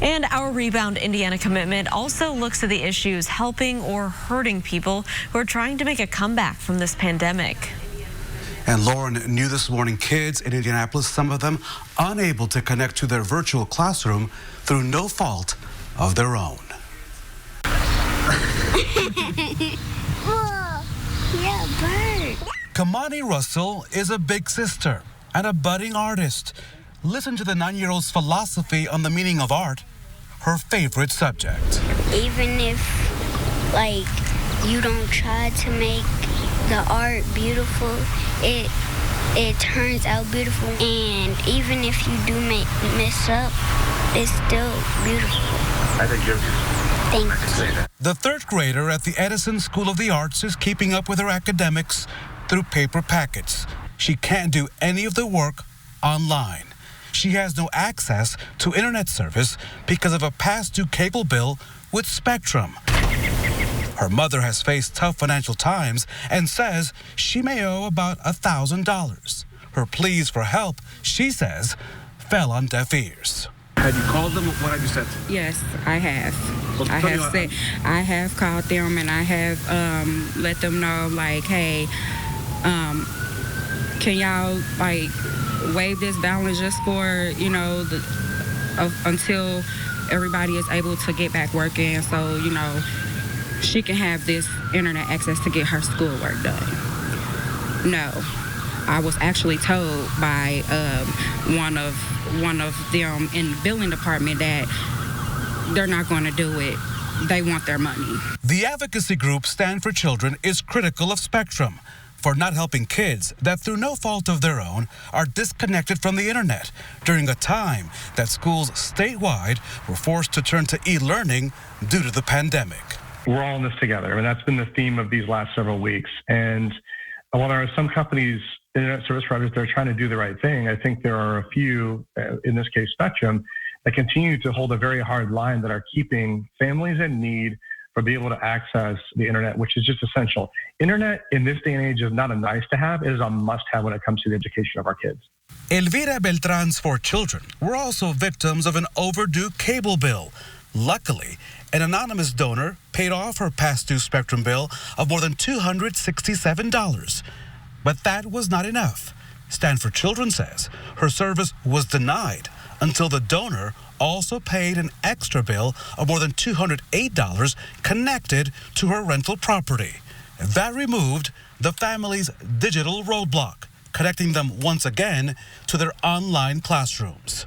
And our Rebound Indiana commitment also looks at the issues helping or hurting people who are trying to make a comeback from this pandemic. And Lauren knew this morning kids in Indianapolis, some of them unable to connect to their virtual classroom through no fault of their own. Whoa, yeah, bird. Kiymani Russell is a big sister and a budding artist. Listen to the 9-year-old's philosophy on the meaning of art, her favorite subject. Even if, you don't try to make the art beautiful, it turns out beautiful. And even if you do mess up, it's still beautiful. I think you're beautiful. Thank you. I can say that. The third grader at the Edison School of the Arts is keeping up with her academics through paper packets. She can't do any of the work online. She has no access to internet service because of a past due cable bill with Spectrum. Her mother has faced tough financial times and says she may owe about $1,000. Her pleas for help, she says, fell on deaf ears. Have you called them? What have you said? Yes, I have. Well, I have called them and I have let them know, hey, can y'all waive this balance just for until everybody is able to get back working, so she can have this internet access to get her schoolwork done. No, I was actually told by one of them in the billing department that they're not going to do it. They want their money. The advocacy group Stand for Children is critical of Spectrum for not helping kids that through no fault of their own are disconnected from the internet during a time that schools statewide were forced to turn to e-learning due to the pandemic. We're all in this together, and that's been the theme of these last several weeks. And while there are some companies, internet service providers, that are trying to do the right thing, I think there are a few, in this case Spectrum, that continue to hold a very hard line that are keeping families in need from being able to access the internet, which is just essential. Internet in this day and age is not a nice to have, it is a must have when it comes to the education of our kids. Elvira Beltran's 4 children were also victims of an overdue cable bill. Luckily, an anonymous donor paid off her past due Spectrum bill of more than $267. But that was not enough. Stand for Children says her service was denied until the donor also paid an extra bill of more than $208 connected to her rental property. That removed the family's digital roadblock, connecting them once again to their online classrooms.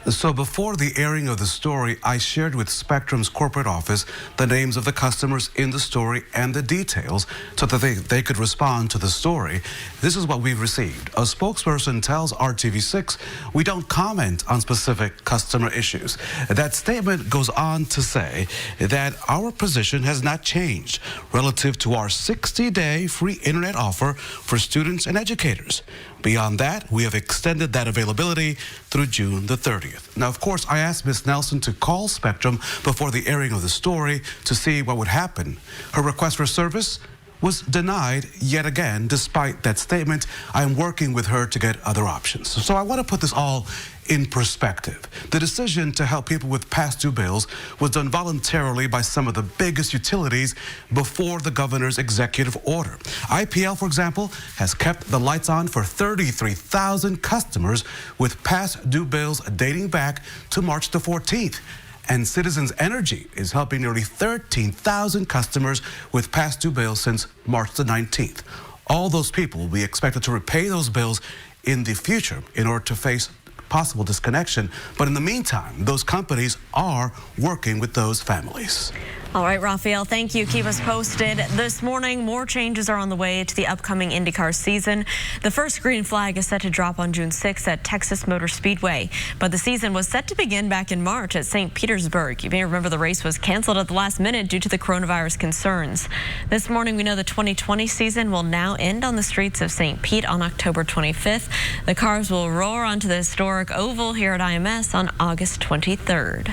So before the airing of the story, I shared with Spectrum's corporate office the names of the customers in the story and the details so that they could respond to the story. This is what we've received. A spokesperson tells RTV6 we don't comment on specific customer issues. That statement goes on to say that our position has not changed relative to our 60-day free internet offer for students and educators. Beyond that, we have extended that availability through June the 30th. Now, of course, I asked Ms. Nelson to call Spectrum before the airing of the story to see what would happen. Her request for service was denied yet again. Despite that statement, I'm working with her to get other options. So I want to put this all in perspective. The decision to help people with past due bills was done voluntarily by some of the biggest utilities before the governor's executive order. IPL, for example, has kept the lights on for 33,000 customers with past due bills dating back to March the 14th. And Citizens Energy is helping nearly 13,000 customers with past due bills since March the 19th. All those people will be expected to repay those bills in the future in order to face possible disconnection. But in the meantime, those companies are working with those families. All right, Rafael, thank you. Keep us posted. This morning, more changes are on the way to the upcoming IndyCar season. The first green flag is set to drop on June 6th at Texas Motor Speedway. But the season was set to begin back in March at St. Petersburg. You may remember the race was canceled at the last minute due to the coronavirus concerns. This morning, we know the 2020 season will now end on the streets of St. Pete on October 25th. The cars will roar onto the historic oval here at IMS on August 23rd.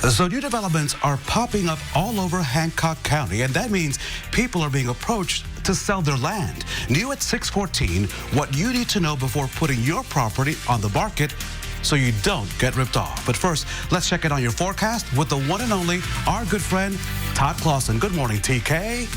So new developments are popping up all over Hancock County, and that means people are being approached to sell their land. New at 614, what you need to know before putting your property on the market so you don't get ripped off. But first, let's check in on your forecast with the one and only, our good friend, Todd Clausen. Good morning, TK.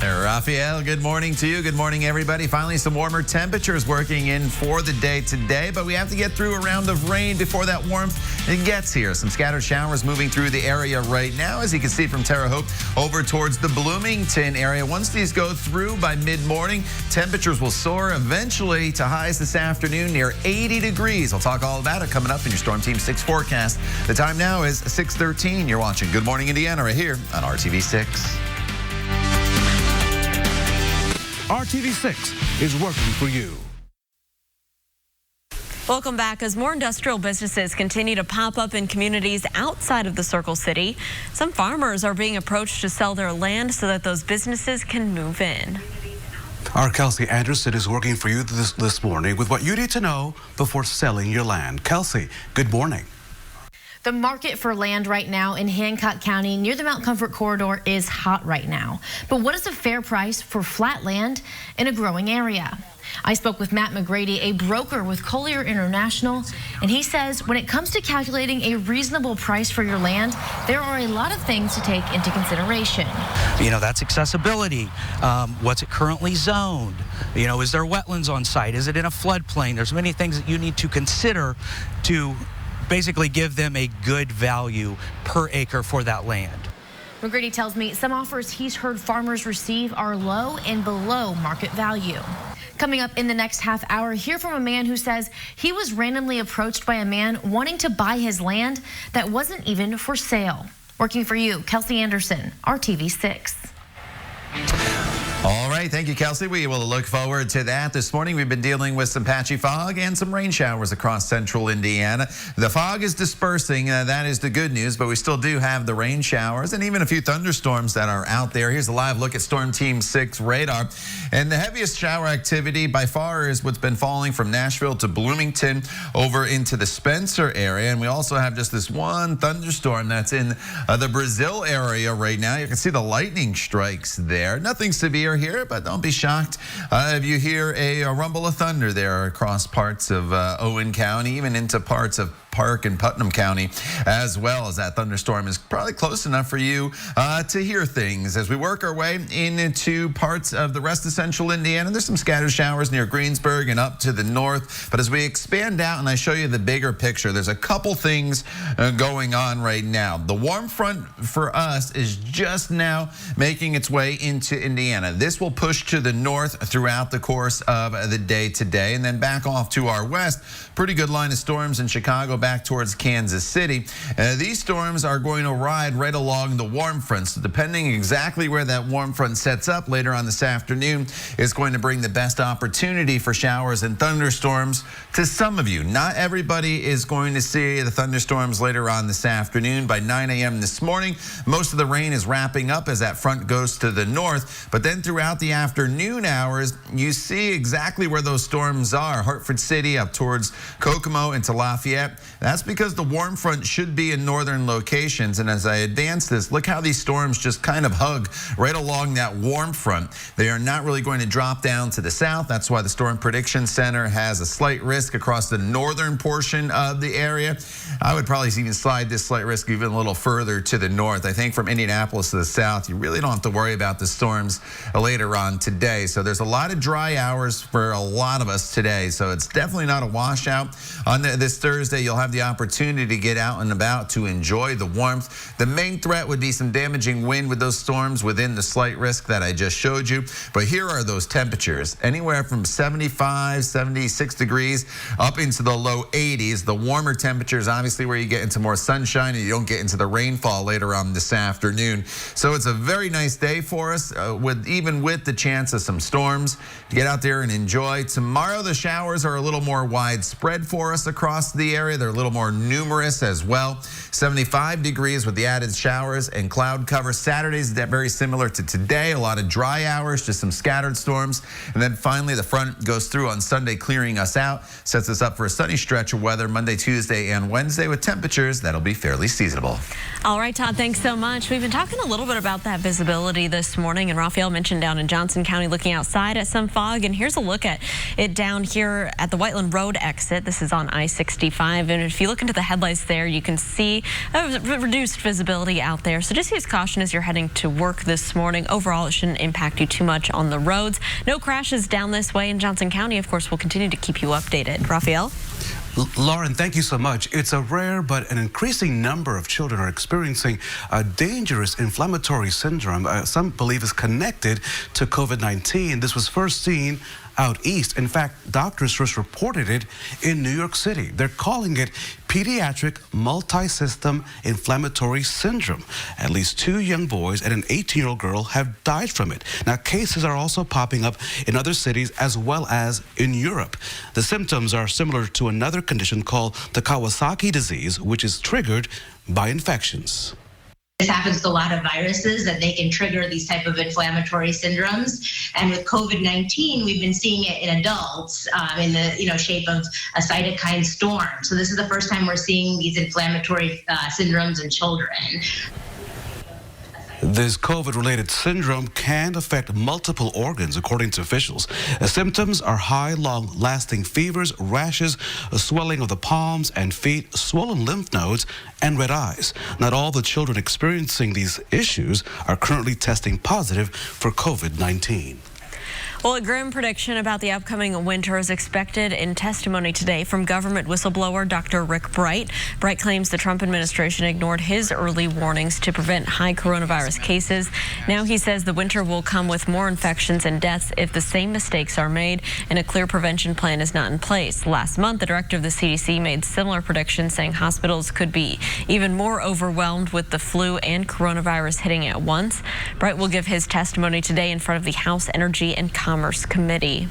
Raphael, good morning to you. Good morning, everybody. Finally, some warmer temperatures working in for the day today, but we have to get through a round of rain before that warmth gets here. Some scattered showers moving through the area right now, as you can see from Terre Haute over towards the Bloomington area. Once these go through by mid-morning, temperatures will soar eventually to highs this afternoon near 80 degrees. I'll talk all about it coming up in your Storm Team 6 forecast. The time now is 6:13. You're watching Good Morning Indiana right here on RTV6. RTV6 is working for you. Welcome back. As more industrial businesses continue to pop up in communities outside of the Circle City, some farmers are being approached to sell their land so that those businesses can move in. Our Kelsey Anderson is working for you this morning with what you need to know before selling your land. Kelsey, good morning. The market for land right now in Hancock County near the Mount Comfort corridor is hot right now. But what is a fair price for flat land in a growing area? I spoke with Matt McGrady, a broker with Collier International, and he says when it comes to calculating a reasonable price for your land, there are a lot of things to take into consideration. You know, that's accessibility. What's it currently zoned? You know, is there wetlands on site? Is it in a floodplain? There's many things that you need to consider to basically give them a good value per acre for that land. McGrady tells me some offers he's heard farmers receive are low and below market value. Coming up in the next half hour, hear from a man who says he was randomly approached by a man wanting to buy his land that wasn't even for sale. Working for you, Kelsey Anderson, RTV6. All right, thank you, Kelsey. We will look forward to that. This morning, we've been dealing with some patchy fog and some rain showers across central Indiana. The fog is dispersing. That is the good news, but we still do have the rain showers and even a few thunderstorms that are out there. Here's a live look at Storm Team 6 radar. And the heaviest shower activity by far is what's been falling from Nashville to Bloomington over into the Spencer area. And we also have just this one thunderstorm that's in the Brazil area right now. You can see the lightning strikes there. Nothing severe here, but don't be shocked if you hear a rumble of thunder there across parts of Owen County, even into parts of Park and Putnam County, as well as that thunderstorm is probably close enough for you to hear things. As we work our way into parts of the rest of central Indiana, there's some scattered showers near Greensburg and up to the north. But as we expand out and I show you the bigger picture, there's a couple things going on right now. The warm front for us is just now making its way into Indiana. This will push to the north throughout the course of the day today and then back off to our west. Pretty good line of storms in Chicago back towards Kansas City. These storms are going to ride right along the warm front. So depending exactly where that warm front sets up later on this afternoon is going to bring the best opportunity for showers and thunderstorms to some of you. Not everybody is going to see the thunderstorms later on this afternoon. By 9 a.m. this morning, most of the rain is wrapping up as that front goes to the north. But then throughout the afternoon hours, you see exactly where those storms are. Hartford City up towards Kokomo into Lafayette. That's because the warm front should be in northern locations. And as I advance this, look how these storms just kind of hug right along that warm front. They are not really going to drop down to the south. That's why the Storm Prediction Center has a slight risk across the northern portion of the area. I would probably even slide this slight risk even a little further to the north. I think from Indianapolis to the south, you really don't have to worry about the storms later on today. So there's a lot of dry hours for a lot of us today. So it's definitely not a washout. On this Thursday, you'll have the opportunity to get out and about to enjoy the warmth. The main threat would be some damaging wind with those storms within the slight risk that I just showed you. But here are those temperatures, anywhere from 75, 76 degrees up into the low 80s. The warmer temperatures, obviously, where you get into more sunshine and you don't get into the rainfall later on this afternoon. So it's a very nice day for us, even with the chance of some storms. Get out there and enjoy. Tomorrow, the showers are a little more widespread for us across the area. They're a little more numerous as well. 75 degrees with the added showers and cloud cover. Saturday's very similar to today. A lot of dry hours, just some scattered storms. And then finally, the front goes through on Sunday, clearing us out. Sets us up for a sunny stretch of weather Monday, Tuesday, and Wednesday with temperatures that'll be fairly seasonable. All right, Todd, thanks so much. We've been talking a little bit about that visibility this morning, and Raphael mentioned down in Johnson County looking outside at some fog, and here's a look at it down here at the Whiteland Road exit. This is on I-65, and if you look into the headlights there, you can see a reduced visibility out there. So just use caution as you're heading to work this morning. Overall, it shouldn't impact you too much on the roads. No crashes down this way in Johnson County. Of course, we'll continue to keep you updated. Raphael? Lauren, thank you so much. It's a rare but an increasing number of children are experiencing a dangerous inflammatory syndrome. Some believe is connected to COVID-19. This was first seen out east. In fact, doctors first reported it in New York City. They're calling it pediatric multi-system inflammatory syndrome. At least 2 young boys and an 18-year-old girl have died from it. Now, cases are also popping up in other cities as well as in Europe. The symptoms are similar to another condition called the Kawasaki disease, which is triggered by infections. This happens to a lot of viruses that they can trigger these type of inflammatory syndromes. And with COVID-19, we've been seeing it in adults in the shape of a cytokine storm. So this is the first time we're seeing these inflammatory syndromes in children. This COVID-related syndrome can affect multiple organs, according to officials. The symptoms are high, long-lasting fevers, rashes, a swelling of the palms and feet, swollen lymph nodes, and red eyes. Not all the children experiencing these issues are currently testing positive for COVID-19. Well, a grim prediction about the upcoming winter is expected in testimony today from government whistleblower Dr. Rick Bright. Bright claims the Trump administration ignored his early warnings to prevent high coronavirus cases. Now he says the winter will come with more infections and deaths if the same mistakes are made and a clear prevention plan is not in place. Last month, the director of the CDC made similar predictions, saying hospitals could be even more overwhelmed with the flu and coronavirus hitting at once. Bright will give his testimony today in front of the House Energy and Commerce Committee.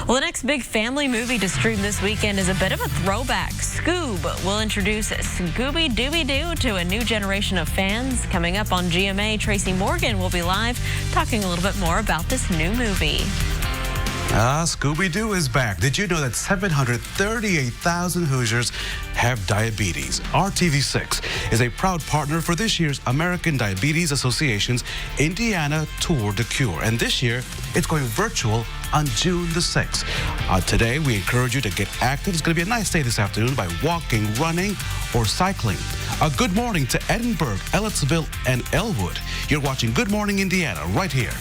Well, the next big family movie to stream this weekend is a bit of a throwback. Scoob will introduce Scooby-Dooby-Doo to a new generation of fans. Coming up on GMA, Tracy Morgan will be live talking a little bit more about this new movie. Scooby-Doo is back. Did you know that 738,000 Hoosiers have diabetes? RTV6 is a proud partner for this year's American Diabetes Association's Indiana Tour de Cure. And this year, it's going virtual on June the 6th. Today, we encourage you to get active. It's going to be a nice day this afternoon by walking, running, or cycling. A good morning to Edinburgh, Ellettsville, and Elwood. You're watching Good Morning Indiana right here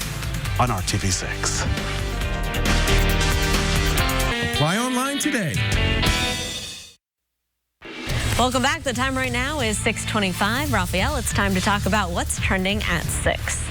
on RTV6. Apply online today. Welcome back. The time right now is 6:25. Raphael, it's time to talk about what's trending at 6.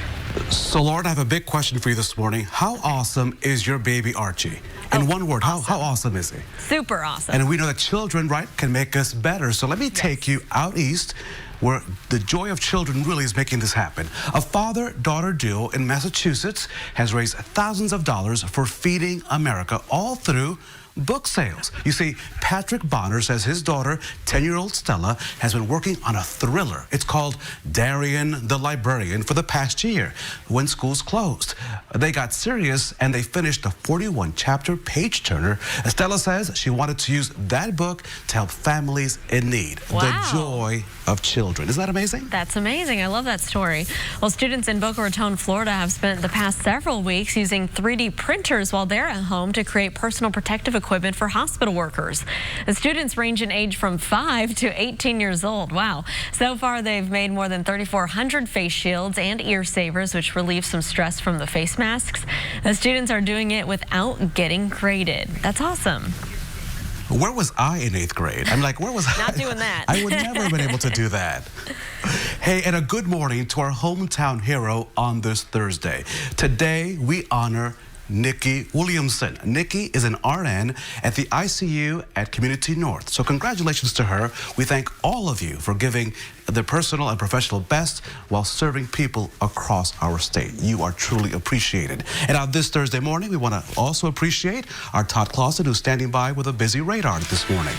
So, Lauren, I have a big question for you this morning. How awesome is your baby Archie? In one word, awesome. How awesome is he? Super awesome. And we know that children, right, can make us better. So let me take you out east, where the joy of children really is making this happen. A father-daughter duo in Massachusetts has raised thousands of dollars for Feeding America, all through book sales. You see, Patrick Bonner says his daughter, 10-year-old Stella, has been working on a thriller. It's called Darian the Librarian for the past year when schools closed. They got serious and they finished a 41-chapter page-turner. Stella says she wanted to use that book to help families in need. Wow. The joy of children. Isn't that amazing? That's amazing. I love that story. Well, students in Boca Raton, Florida have spent the past several weeks using 3D printers while they're at home to create personal protective equipment for hospital workers. The students range in age from 5 to 18 years old. Wow. So far, they've made more than 3,400 face shields and ear savers, which relieve some stress from the face masks. The students are doing it without getting graded. That's awesome. Where was I in 8th grade? I'm like, where was I? Not doing that. I would never have been able to do that. Hey, and a good morning to our hometown hero on this Thursday. Today, we honor Nikki Williamson. Nikki is an RN at the ICU at Community North. So congratulations to her. We thank all of you for giving the personal and professional best while serving people across our state. You are truly appreciated. And on this Thursday morning, we want to also appreciate our Todd Clausen, who's standing by with a busy radar this morning.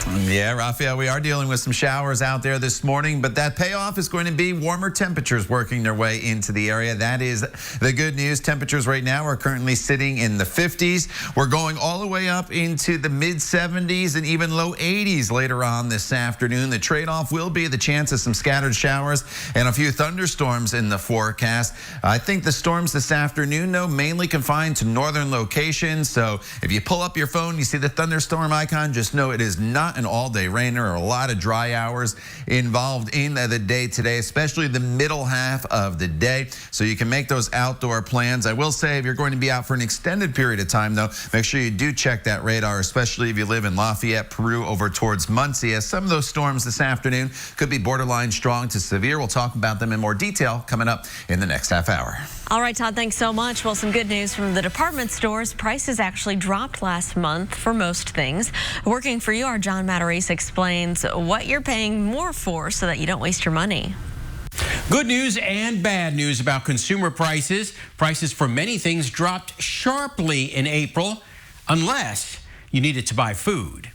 Yeah, Raphael, we are dealing with some showers out there this morning, but that payoff is going to be warmer temperatures working their way into the area. That is the good news. Temperatures right now are currently sitting in the 50s. We're going all the way up into the mid 70s and even low 80s later on this afternoon. The trade-off will be the chance of some scattered showers and a few thunderstorms in the forecast. I think the storms this afternoon, though, mainly confined to northern locations. So if you pull up your phone, you see the thunderstorm icon, just know it is not an all-day rain. There are a lot of dry hours involved in the day today, especially the middle half of the day. So you can make those outdoor plans. I will say if you're going to be out for an extended period of time, though, make sure you do check that radar, especially if you live in Lafayette, Peru, over towards Muncie, as some of those storms this afternoon could be borderline strong to severe. We'll talk about them in more detail coming up in the next half hour. All right, Todd, thanks so much. Well, some good news from the department stores. Prices actually dropped last month for most things. Working for you, our John Matarese explains what you're paying more for so that you don't waste your money. Good news and bad news about consumer prices. Prices for many things dropped sharply in April, unless you needed to buy food.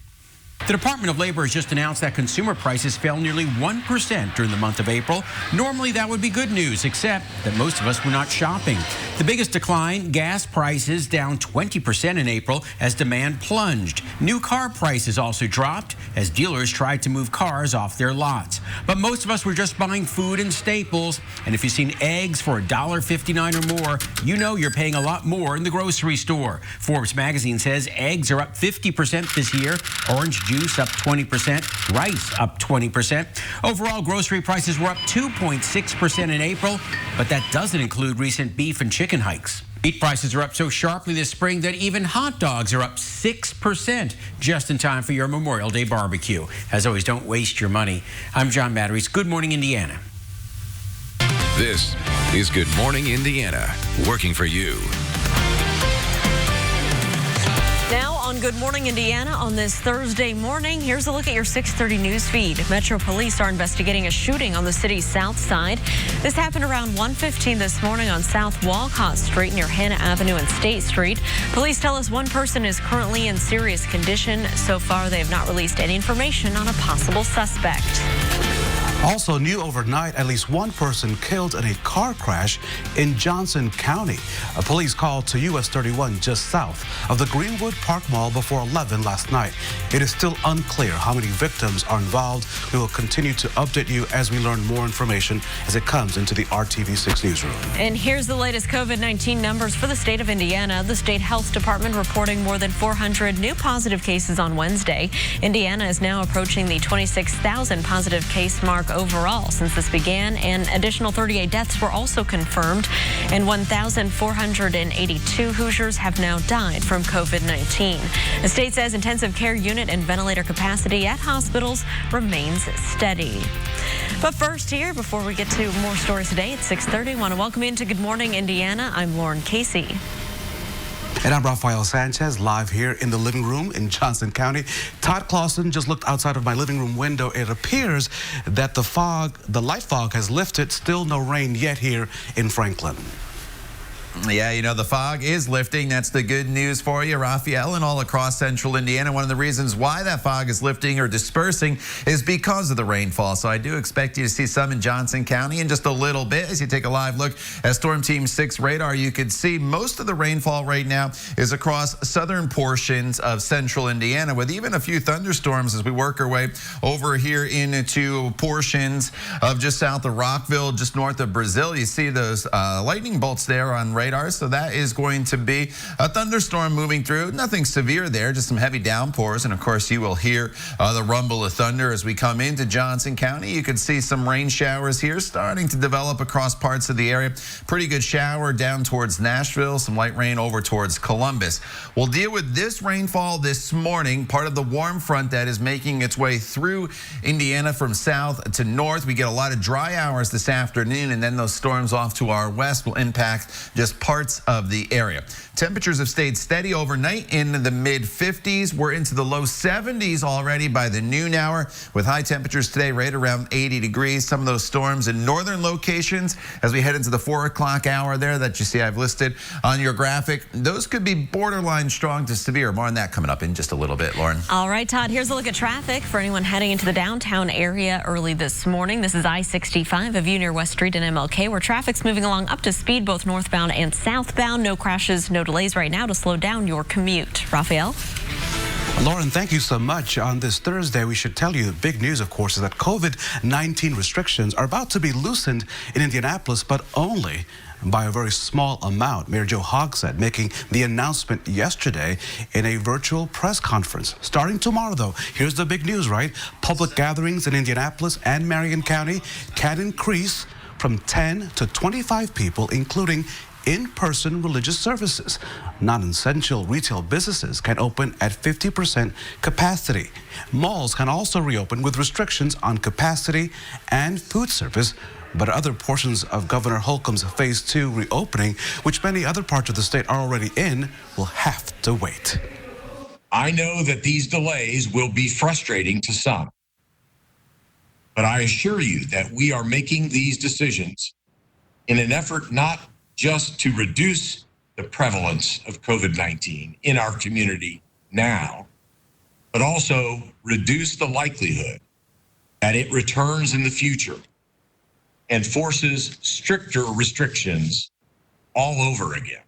The Department of Labor has just announced that consumer prices fell nearly 1% during the month of April. Normally, that would be good news, except that most of us were not shopping. The biggest decline, gas prices down 20% in April as demand plunged. New car prices also dropped as dealers tried to move cars off their lots. But most of us were just buying food and staples. And if you've seen eggs for $1.59 or more, you know you're paying a lot more in the grocery store. Forbes magazine says eggs are up 50% this year. Orange juice up 20%, rice up 20%. Overall, grocery prices were up 2.6% in April, but that doesn't include recent beef and chicken hikes. Meat prices are up so sharply this spring that even hot dogs are up 6% just in time for your Memorial Day barbecue. As always, don't waste your money. I'm John Matarese. Good morning, Indiana. This is Good Morning Indiana, working for you. Now on Good Morning Indiana on this Thursday morning, here's a look at your 6:30 news feed. Metro Police are investigating a shooting on the city's south side. This happened around 1:15 this morning on South Walcott Street near Hannah Avenue and State Street. Police tell us one person is currently in serious condition. So far, they have not released any information on a possible suspect. Also new overnight, at least one person killed in a car crash in Johnson County. Police called to US 31 just south of the Greenwood Park Mall before 11 last night. It is still unclear how many victims are involved. We will continue to update you as we learn more information as it comes into the RTV6 newsroom. And here's the latest COVID-19 numbers for the state of Indiana. The state health department reporting more than 400 new positive cases on Wednesday. Indiana is now approaching the 26,000 positive case mark overall since this began, and additional 38 deaths were also confirmed, and 1,482 Hoosiers have now died from COVID-19. The state says intensive care unit and ventilator capacity at hospitals remains steady. But first here, before we get to more stories today at 6:30, I want to welcome you into Good Morning Indiana. I'm Lauren Casey. And I'm Rafael Sanchez, live here in the living room in Johnson County. Todd Clausen just looked outside of my living room window. It appears that the light fog has lifted. Still no rain yet here in Franklin. Yeah, you know, the fog is lifting. That's the good news for you, Raphael, and all across central Indiana. One of the reasons why that fog is lifting or dispersing is because of the rainfall. So I do expect you to see some in Johnson County in just a little bit. As you take a live look at Storm Team 6 radar, you can see most of the rainfall right now is across southern portions of central Indiana, with even a few thunderstorms as we work our way over here into portions of just south of Rockville, just north of Brazil. You see those lightning bolts there on radar. So that is going to be a thunderstorm moving through. Nothing severe there, just some heavy downpours. And of course, you will hear the rumble of thunder as we come into Johnson County. You can see some rain showers here starting to develop across parts of the area. Pretty good shower down towards Nashville, some light rain over towards Columbus. We'll deal with this rainfall this morning, part of the warm front that is making its way through Indiana from south to north. We get a lot of dry hours this afternoon, and then those storms off to our west will impact just just parts of the area. Temperatures have stayed steady overnight in the mid-50s. We're into the low 70s already by the noon hour, with high temperatures today right around 80 degrees. Some of those storms in northern locations as we head into the 4 o'clock hour there that you see I've listed on your graphic. Those could be borderline strong to severe. More on that coming up in just a little bit, Lauren. All right, Todd, here's a look at traffic for anyone heading into the downtown area early this morning. This is I-65, a view near West Street and MLK, where traffic's moving along up to speed, both northbound and southbound. No crashes, no delays right now to slow down your commute. Raphael? Lauren, thank you so much. On this Thursday, we should tell you the big news, of course, is that COVID-19 restrictions are about to be loosened in Indianapolis, but only by a very small amount. Mayor Joe Hogsett making the announcement yesterday in a virtual press conference. Starting tomorrow, though, here's the big news, right? Public gatherings in Indianapolis and Marion County can increase from 10 to 25 people, including in-person religious services. Non-essential retail businesses can open at 50% capacity. Malls can also reopen with restrictions on capacity and food service, but other portions of Governor Holcomb's Phase 2 reopening, which many other parts of the state are already in, will have to wait. I know that these delays will be frustrating to some, but I assure you that we are making these decisions in an effort not just to reduce the prevalence of COVID-19 in our community now, but also reduce the likelihood that it returns in the future and forces stricter restrictions all over again.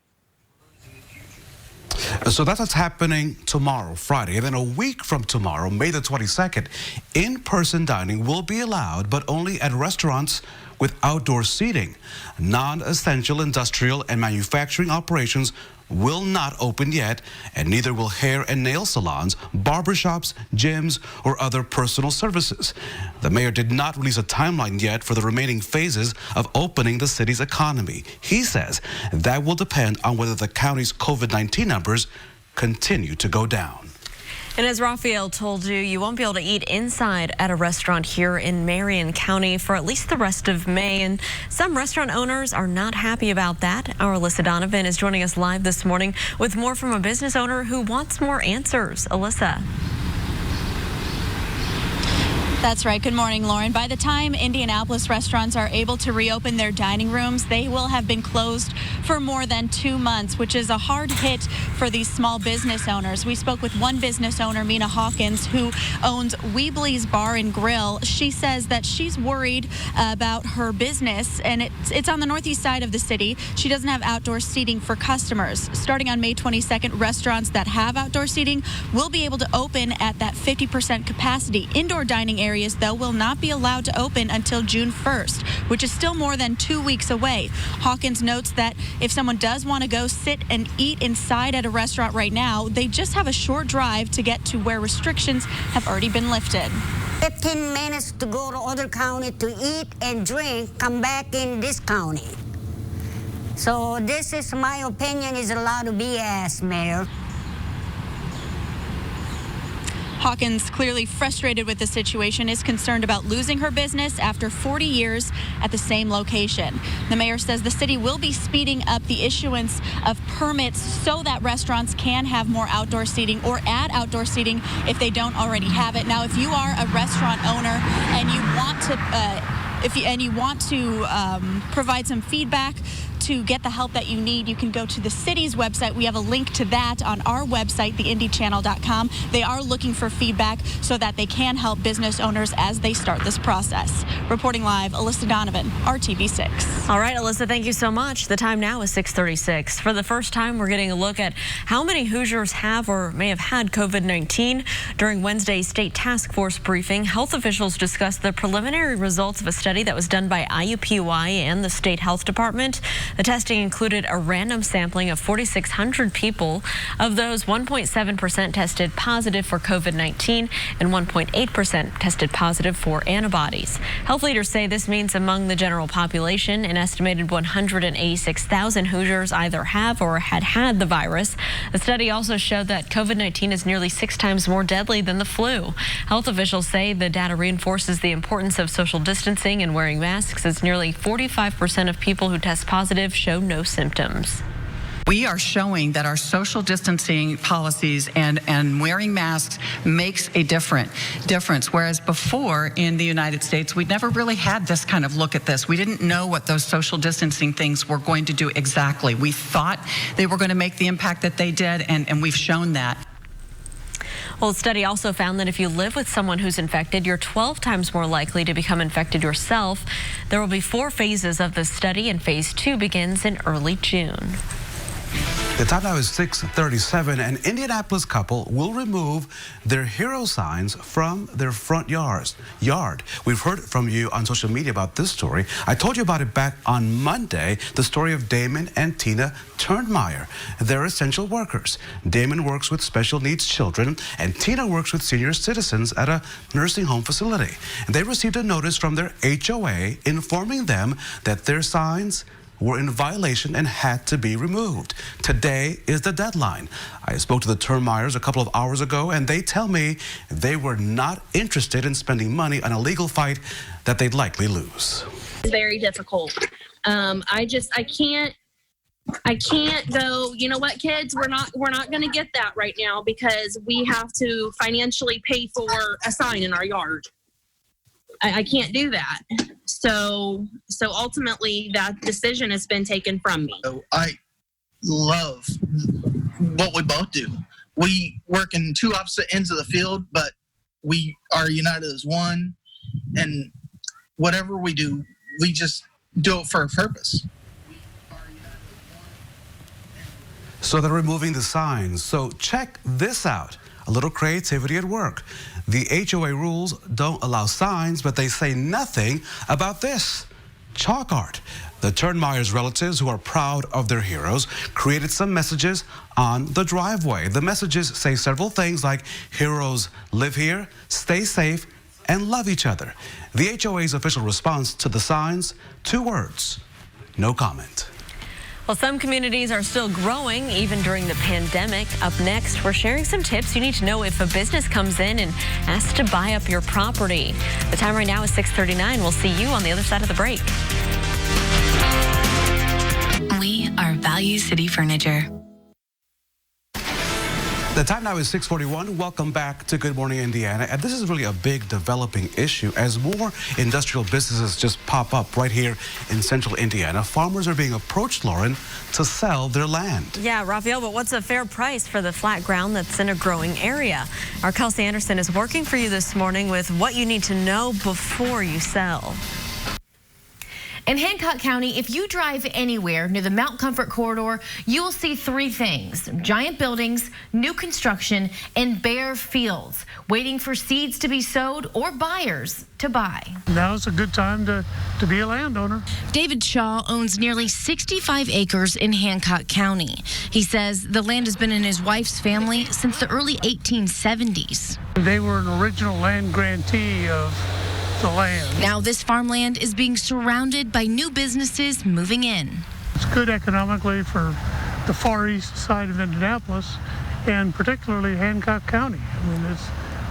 So that's what's happening tomorrow, Friday. And then a week from tomorrow, May the 22nd, in-person dining will be allowed, but only at restaurants with outdoor seating. Non-essential industrial and manufacturing operations will not open yet, and neither will hair and nail salons, barbershops, gyms, or other personal services. The mayor did not release a timeline yet for the remaining phases of opening the city's economy. He says that will depend on whether the county's COVID-19 numbers continue to go down. And as Raphael told you, you won't be able to eat inside at a restaurant here in Marion County for at least the rest of May. And some restaurant owners are not happy about that. Our Alyssa Donovan is joining us live this morning with more from a business owner who wants more answers. Alyssa. That's right. Good morning, Lauren. By the time Indianapolis restaurants are able to reopen their dining rooms, they will have been closed for more than 2 months, which is a hard hit for these small business owners. We spoke with one business owner, Mina Hawkins, who owns Weebly's Bar and Grill. She says that she's worried about her business, and it's on the northeast side of the city. She doesn't have outdoor seating for customers. Starting on May 22nd, restaurants that have outdoor seating will be able to open at that 50% capacity. Indoor dining areas, though, will not be allowed to open until June 1st, which is still more than 2 weeks away. Hawkins notes that if someone does want to go sit and eat inside at a restaurant right now, they just have a short drive to get to where restrictions have already been lifted. 15 minutes to go to other county to eat and drink, come back in this county. So this is my opinion, is a lot of BS, Mayor. Hawkins, clearly frustrated with the situation, is concerned about losing her business after 40 years at the same location. The mayor says the city will be speeding up the issuance of permits so that restaurants can have more outdoor seating or add outdoor seating if they don't already have it. Now, if you are a restaurant owner and you want to provide some feedback to get the help that you need, you can go to the city's website. We have a link to that on our website, theindychannel.com. They are looking for feedback so that they can help business owners as they start this process. Reporting live, Alyssa Donovan, RTV6. All right, Alyssa, thank you so much. The time now is 6:36. For the first time, we're getting a look at how many Hoosiers have or may have had COVID-19. During Wednesday's state task force briefing, health officials discussed the preliminary results of a study that was done by IUPUI and the state health department. The testing included a random sampling of 4,600 people. Of those, 1.7% tested positive for COVID-19 and 1.8% tested positive for antibodies. Health leaders say this means among the general population, an estimated 186,000 Hoosiers either have or had the virus. The study also showed that COVID-19 is nearly 6 times more deadly than the flu. Health officials say the data reinforces the importance of social distancing and wearing masks, as nearly 45% of people who test positive negative show no symptoms. We are showing that our social distancing policies and wearing masks makes a difference. Whereas before in the United States, we never really had this kind of look at this. We didn't know what those social distancing things were going to do exactly. We thought they were going to make the impact that they did, and we've shown that. Well, the study also found that if you live with someone who's infected, you're 12 times more likely to become infected yourself. There will be 4 phases of the study, and phase 2 begins in early June. The time now is 6:37. An Indianapolis couple will remove their hero signs from their front yard. We've heard from you on social media about this story. I told you about it back on Monday, the story of Damon and Tina Turnmeyer. They're essential workers. Damon works with special needs children, and Tina works with senior citizens at a nursing home facility. And they received a notice from their HOA informing them that their signs were in violation and had to be removed. Today is the deadline. I spoke to the Turnmeyers a couple of hours ago, and they tell me they were not interested in spending money on a legal fight that they'd likely lose. It's very difficult. I can't go, you know what, kids, we're not going to get that right now because we have to financially pay for a sign in our yard. I can't do that. So ultimately, that decision has been taken from me. I love what we both do. We work in 2 opposite ends of the field, but we are united as one. And whatever we do, we just do it for a purpose. So they're removing the signs. So check this out. A little creativity at work. The HOA rules don't allow signs, but they say nothing about this. Chalk art. The Turnmeyers' relatives, who are proud of their heroes, created some messages on the driveway. The messages say several things like, heroes live here, stay safe, and love each other. The HOA's official response to the signs, 2 words, no comment. Well, some communities are still growing even during the pandemic. Up next, we're sharing some tips you need to know if a business comes in and asks to buy up your property. The time right now is 6:39. We'll see you on the other side of the break. We are Value City Furniture. The time now is 6:41. Welcome back to Good Morning Indiana. And this is really a big developing issue as more industrial businesses just pop up right here in central Indiana. Farmers are being approached, Lauren, to sell their land. Yeah, Raphael, but what's a fair price for the flat ground that's in a growing area? Our Kelsey Anderson is working for you this morning with what you need to know before you sell. In Hancock County, if you drive anywhere near the Mount Comfort corridor, you will see 3 things: giant buildings, new construction, and bare fields, waiting for seeds to be sowed or buyers to buy. Now's a good time to be a landowner. David Shaw owns nearly 65 acres in Hancock County. He says the land has been in his wife's family since the early 1870s. They were an original land grantee of the land. Now this farmland is being surrounded by new businesses moving in. It's good economically for the far east side of Indianapolis and particularly Hancock County. I mean, it's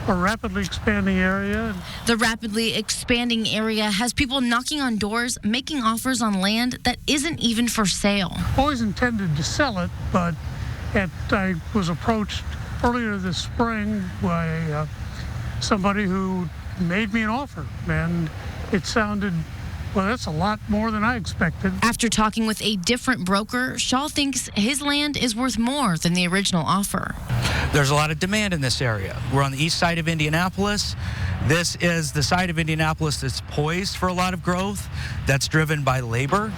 a rapidly expanding area. The rapidly expanding area has people knocking on doors, making offers on land that isn't even for sale. Always intended to sell it, but I was approached earlier this spring by somebody who made me an offer, and it sounded, well, that's a lot more than I expected. After talking with a different broker, Shaw thinks his land is worth more than the original offer. There's a lot of demand in this area. We're on the east side of Indianapolis. This is the side of Indianapolis that's poised for a lot of growth, that's driven by labor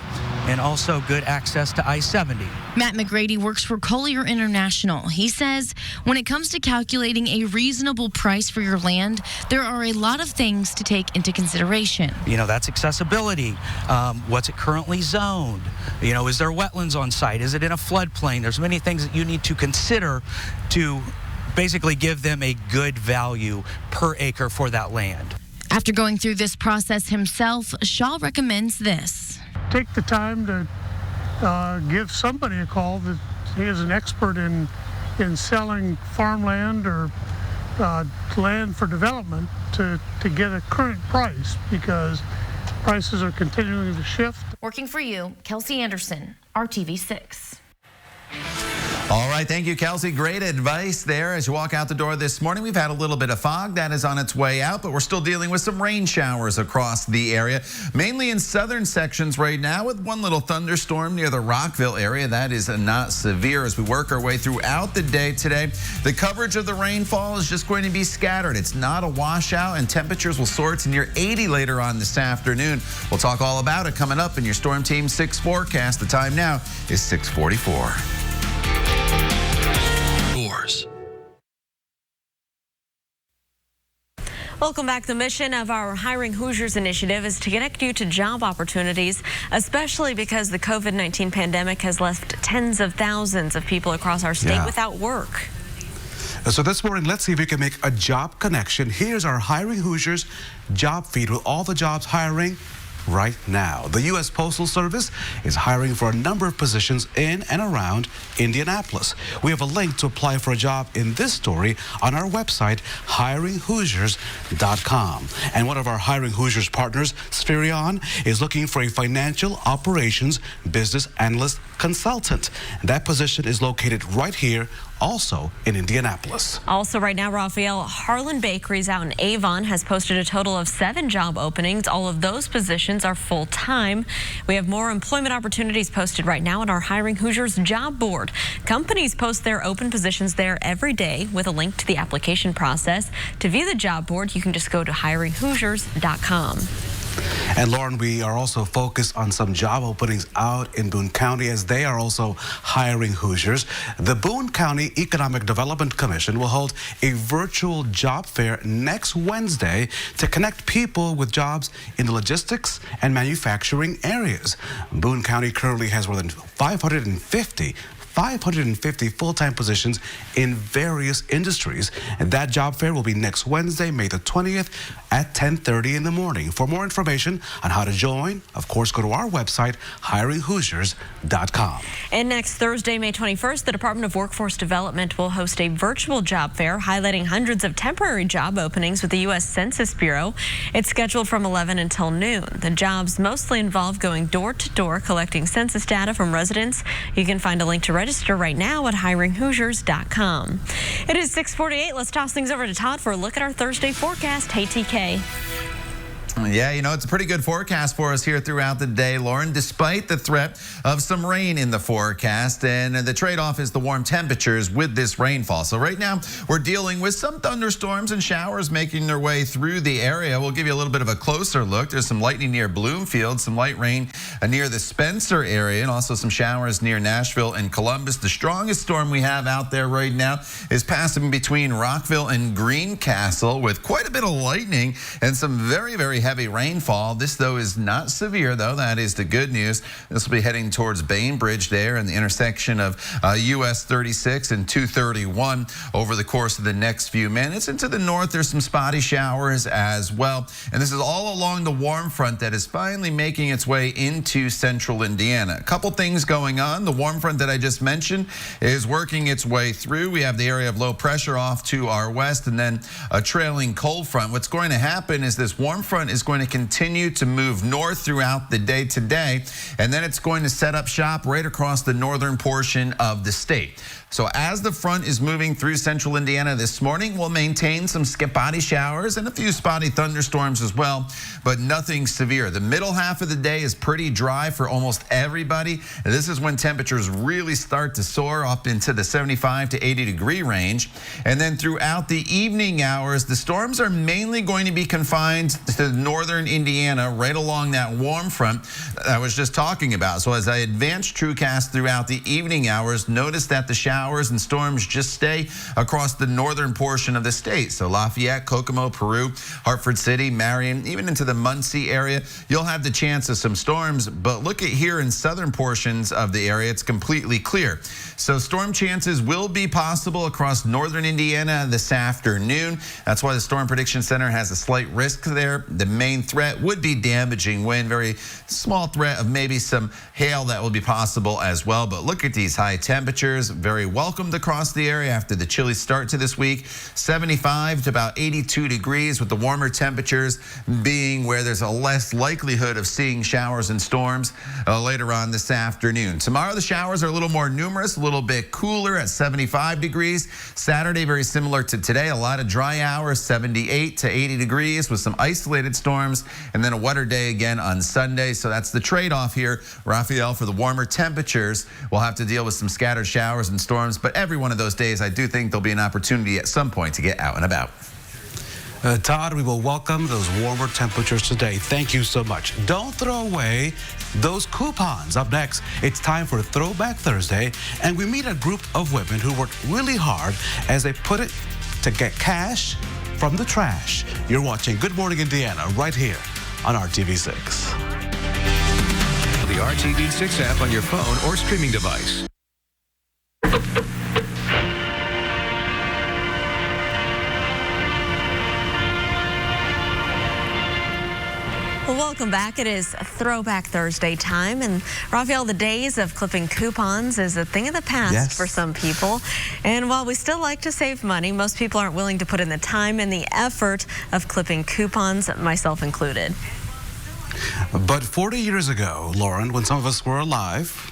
and also good access to I-70. Matt McGrady works for Collier International. He says when it comes to calculating a reasonable price for your land, there are a lot of things to take into consideration. You know, that's accessibility. What's it currently zoned? You know, is there wetlands on site? Is it in a floodplain? There's many things that you need to consider to basically give them a good value per acre for that land. After going through this process himself, Shaw recommends this. Take the time to give somebody a call that is an expert in selling farmland or land for development to get a current price, because prices are continuing to shift. Working for you, Kelsey Anderson, RTV6. All right, thank you, Kelsey. Great advice there as you walk out the door this morning. We've had a little bit of fog that is on its way out, but we're still dealing with some rain showers across the area, mainly in southern sections right now, with one little thunderstorm near the Rockville area. That is not severe. As we work our way throughout the day today, the coverage of the rainfall is just going to be scattered. It's not a washout, and temperatures will soar to near 80 later on this afternoon. We'll talk all about it coming up in your Storm Team 6 forecast. The time now is 6:44. Welcome back. The mission of our Hiring Hoosiers initiative is to connect you to job opportunities, especially because the COVID-19 pandemic has left tens of thousands of people across our state without work. So this morning, let's see if we can make a job connection. Here's our Hiring Hoosiers job feed with all the jobs hiring right now. The U.S. Postal Service is hiring for a number of positions in and around Indianapolis. We have a link to apply for a job in this story on our website, hiringhoosiers.com. And one of our Hiring Hoosiers partners, Spherion, is looking for a financial operations business analyst consultant. That position is located right here, also in Indianapolis. Also right now, Raphael, Harlan Bakeries out in Avon has posted a total of 7 job openings. All of those positions are full-time. We have more employment opportunities posted right now on our Hiring Hoosiers job board. Companies post their open positions there every day with a link to the application process. To view the job board, you can just go to hiringhoosiers.com. And Lauren, we are also focused on some job openings out in Boone County as they are also hiring Hoosiers. The Boone County Economic Development Commission will hold a virtual job fair next Wednesday to connect people with jobs in the logistics and manufacturing areas. Boone County currently has more than 550 full-time positions in various industries. And that job fair will be next Wednesday, May the 20th at 10:30 in the morning. For more information on how to join, of course, go to our website, hiringhoosiers.com. And next Thursday, May 21st, the Department of Workforce Development will host a virtual job fair highlighting hundreds of temporary job openings with the U.S. Census Bureau. It's scheduled from 11 until noon. The jobs mostly involve going door to door collecting census data from residents. You can find a link to register right now at hiringhoosiers.com. It is 6:48. Let's toss things over to Todd for a look at our Thursday forecast. Hey, TK. Yeah, you know, it's a pretty good forecast for us here throughout the day, Lauren, despite the threat of some rain in the forecast. And the trade-off is the warm temperatures with this rainfall. So right now, we're dealing with some thunderstorms and showers making their way through the area. We'll give you a little bit of a closer look. There's some lightning near Bloomfield, some light rain near the Spencer area, and also some showers near Nashville and Columbus. The strongest storm we have out there right now is passing between Rockville and Greencastle with quite a bit of lightning and some very, very heavy rainfall. This, though, is not severe, though. That is the good news. This will be heading towards Bainbridge there in the intersection of US 36 and 231 over the course of the next few minutes. And to the north, there's some spotty showers as well. And this is all along the warm front that is finally making its way into central Indiana. A couple things going on. The warm front that I just mentioned is working its way through. We have the area of low pressure off to our west and then a trailing cold front. What's going to happen is this warm front is going to continue to move north throughout the day today, and then it's going to set up shop right across the northern portion of the state. So as the front is moving through central Indiana this morning, we'll maintain some spotty showers and a few spotty thunderstorms as well, but nothing severe. The middle half of the day is pretty dry for almost everybody. And this is when temperatures really start to soar up into the 75 to 80 degree range. And then throughout the evening hours, the storms are mainly going to be confined to northern Indiana, right along that warm front I was just talking about. So as I advance TrueCast throughout the evening hours, notice that the showers and storms just stay across the northern portion of the state. So Lafayette, Kokomo, Peru, Hartford City, Marion, even into the Muncie area, you'll have the chance of some storms. But look at here in southern portions of the area, it's completely clear. So storm chances will be possible across northern Indiana this afternoon. That's why the Storm Prediction Center has a slight risk there. The main threat would be damaging wind, very small threat of maybe some hail that will be possible as well. But look at these high temperatures, very welcomed across the area after the chilly start to this week. 75 to about 82 degrees, with the warmer temperatures being where there's a less likelihood of seeing showers and storms later on this afternoon. Tomorrow the showers are a little more numerous, a little bit cooler at 75 degrees. Saturday, very similar to today, a lot of dry hours, 78 to 80 degrees with some isolated storms, and then a wetter day again on Sunday. So that's the trade-off here, Raphael, for the warmer temperatures. We'll have to deal with some scattered showers and storms, but every one of those days, I do think there'll be an opportunity at some point to get out and about. Todd, we will welcome those warmer temperatures today. Thank you so much. Don't throw away those coupons. Up next, it's time for Throwback Thursday, and we meet a group of women who worked really hard as they put it to get cash from the trash. You're watching Good Morning Indiana right here on RTV6. The RTV6 app on your phone or streaming device. Well, welcome back. It is Throwback Thursday time, and Raphael, the days of clipping coupons is a thing of the past for some people. And while we still like to save money, most people aren't willing to put in the time and the effort of clipping coupons, myself included. But 40 years ago, Lauren, when some of us were alive,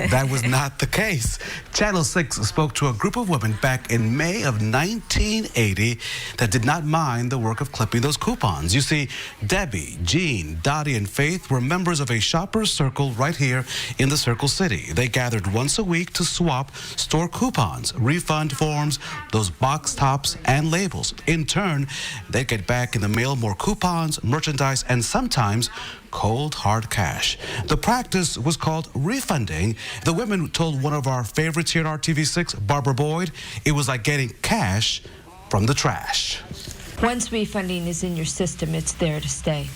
that was not the case. Channel 6 spoke to a group of women back in May of 1980 that did not mind the work of clipping those coupons. You see, Debbie, Jean, Dottie, and Faith were members of a shopper's circle right here in the Circle City. They gathered once a week to swap store coupons, refund forms, those box tops, and labels. In turn, they'd get back in the mail more coupons, merchandise, and sometimes cold hard cash. The practice was called refunding. The women told one of our favorites here at RTV6, Barbara Boyd, it was like getting cash from the trash. Once refunding is in your system, it's there to stay.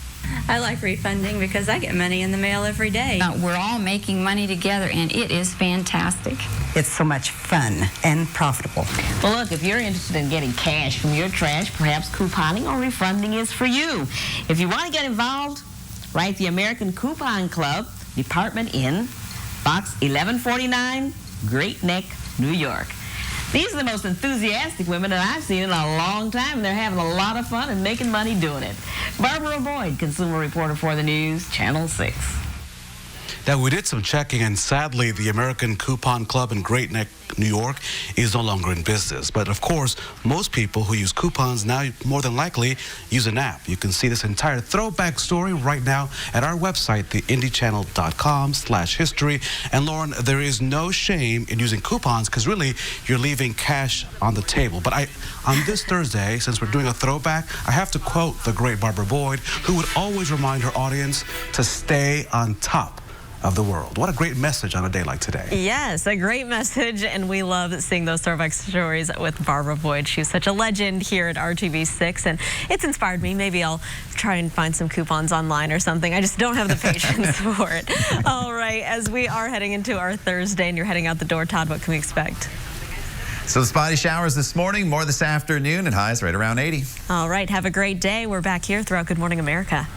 I like refunding because I get money in the mail every day. We're all making money together, and it is fantastic. It's so much fun and profitable. Well, look, if you're interested in getting cash from your trash, perhaps couponing or refunding is for you. If you want to get involved, write the American Coupon Club, Department Inn, Box 1149, Great Neck, New York. These are the most enthusiastic women that I've seen in a long time, and they're having a lot of fun and making money doing it. Barbara Boyd, consumer reporter for the news, Channel 6. Now, we did some checking, and sadly, the American Coupon Club in Great Neck, New York is no longer in business. But of course, most people who use coupons now more than likely use an app. You can see this entire throwback story right now at our website, theindychannel.com/history. And Lauren, there is no shame in using coupons because really you're leaving cash on the table. But on this Thursday, since we're doing a throwback, I have to quote the great Barbara Boyd, who would always remind her audience to stay on top of the world. What a great message on a day like today. Yes, a great message, and we love seeing those throwback stories with Barbara Boyd. She's such a legend here at RTV6, and it's inspired me. Maybe I'll try and find some coupons online or something. I just don't have the patience for it. All right, as we are heading into our Thursday and you're heading out the door, Todd, what can we expect? So the spotty showers this morning, more this afternoon, and highs right around 80. All right, have a great day. We're back here throughout Good Morning America.